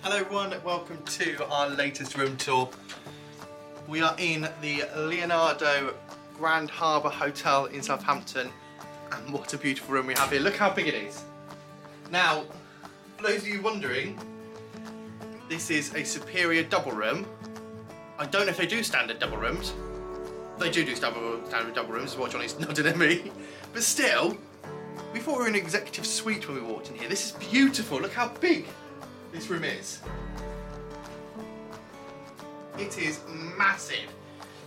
Hello everyone, welcome to our latest room tour. We are in the Leonard Grand Harbour Hotel in Southampton, and what a beautiful room we have here. Look how big it is. Now, for those of you wondering, this is a superior double room. I don't know if they do standard double rooms. They do standard double rooms, is what Johnny's nodding at me. But still, we thought we were in an executive suite when we walked in here. This is beautiful, look how big this room is. It is massive.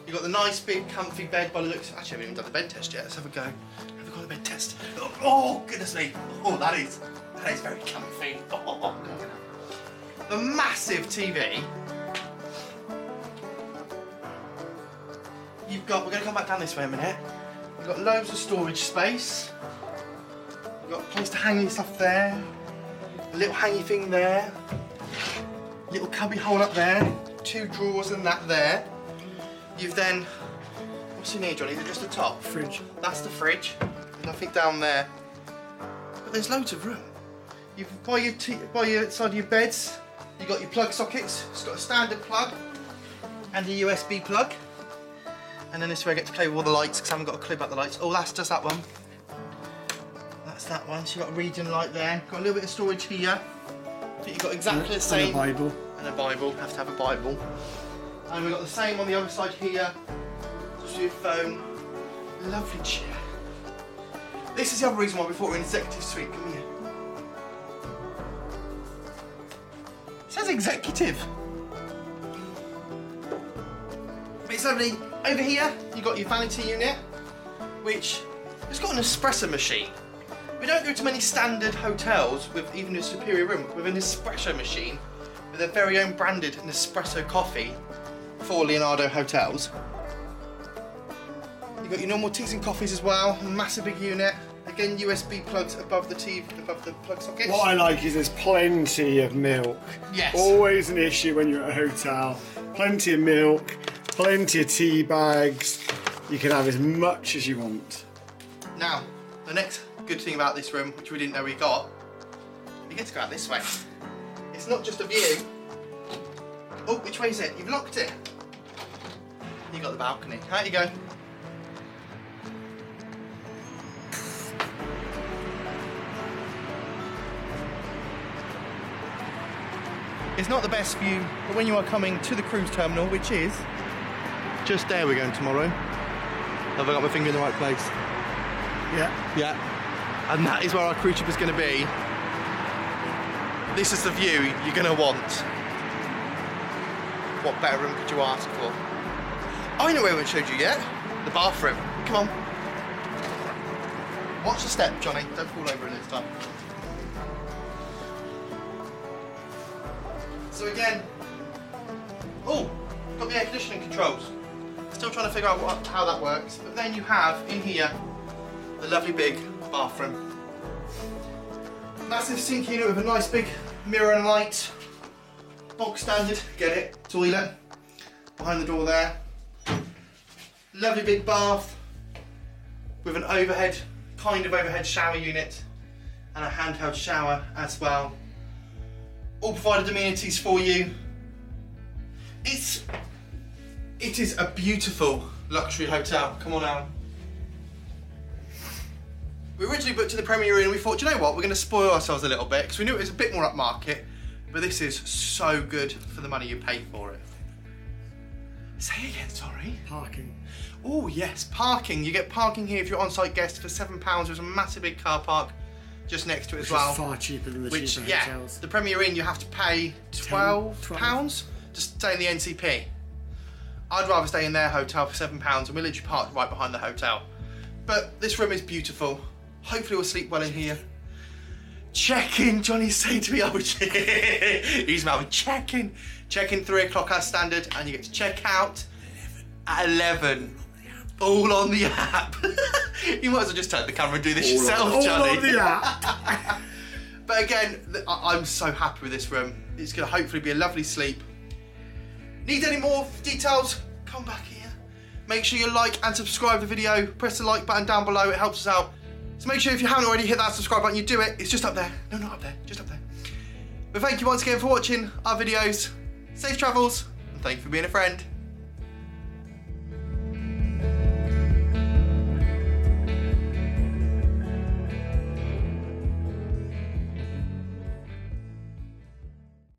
You've got the nice big comfy bed by the looks. Actually, I haven't even done the bed test yet. Let's have a go. Have a go at the bed test. Oh goodness me. Oh, that is very comfy. Oh. The massive TV. We're going to come back down this way a minute. You've got loads of storage space. You've got a place to hang your stuff there. A little hangy thing there. Little cubby hole up there. 2 drawers and that there. You've then, what's in here, Johnny? Is it just the top? Fridge. That's the fridge. Nothing down there. But there's loads of room. You've by your side of your beds, you've got your plug sockets. It's got a standard plug and a USB plug. And then this is where I get to play with all the lights because I haven't got a clue about the lights. Oh, that's just that one. That's that one. So you've got a reading light there. Got a little bit of storage here. But you've got exactly the same. And a Bible. And a Bible. Have to have a Bible. And we've got the same on the other side here. Just your phone. Lovely chair. This is the other reason why we thought we were in executive suite. Come here. It says executive. But it's lovely. Over here, you've got your vanity unit, which has got an espresso machine. We don't go to many standard hotels with even a superior room with an espresso machine with their very own branded Nespresso coffee for Leonardo hotels. You've got your normal teas and coffees as well, a massive big unit. Again, USB plugs above the TV, above the plug sockets. What I like is there's plenty of milk. Yes. Always an issue when you're at a hotel. Plenty of milk, plenty of tea bags. You can have as much as you want. Now, the next good thing about this room, which we didn't know we got, you get to go out this way. It's not just a view. Oh, which way is it? You've locked it. You got the balcony. Out you go. It's not the best view, but when you are coming to the cruise terminal, which is just there, we're going tomorrow. Have I got my finger in the right place? Yeah. Yeah. And that is where our cruise ship is going to be. This is the view you're going to want. What better room could you ask for? I know where I haven't showed you yet. The bathroom. Come on. Watch the step, Johnny. Don't fall over it this time. So again, oh, got the air conditioning controls. Still trying to figure out how that works. But then you have in here the lovely big bathroom. Massive sink unit with a nice big mirror and light. Box standard, get it, toilet. Behind the door there. Lovely big bath with an overhead, kind of overhead shower unit and a handheld shower as well. All provided amenities for you. It is a beautiful luxury hotel. Come on now. We originally booked in the Premier Inn and we thought, do you know what, we're going to spoil ourselves a little bit because we knew it was a bit more upmarket, but this is so good for the money you pay for it. Say again, sorry. Parking. Oh yes, parking. You get parking here if you're on-site guest for £7. There's a massive big car park just next to it as well. Which is far cheaper than the cheaper hotels. The Premier Inn you have to pay £12 to stay in the NCP. I'd rather stay in their hotel for £7 and we're literally parked right behind the hotel. But this room is beautiful. Hopefully we'll sleep well in here. Check-in, Johnny's saying to me, oh he's mouthing check-in. Check-in 3 o'clock as standard and you get to check out at 11. All on the app. You might as well just turn the camera and do this yourself, Johnny. All on the app. But again, I'm so happy with this room. It's going to hopefully be a lovely sleep. Need any more details? Come back here. Make sure you like and subscribe the video. Press the like button down below, it helps us out. So make sure if you haven't already hit that subscribe button, you do it. It's just up there. No, not up there, just up there. But thank you once again for watching our videos. Safe travels, and thank you for being a friend.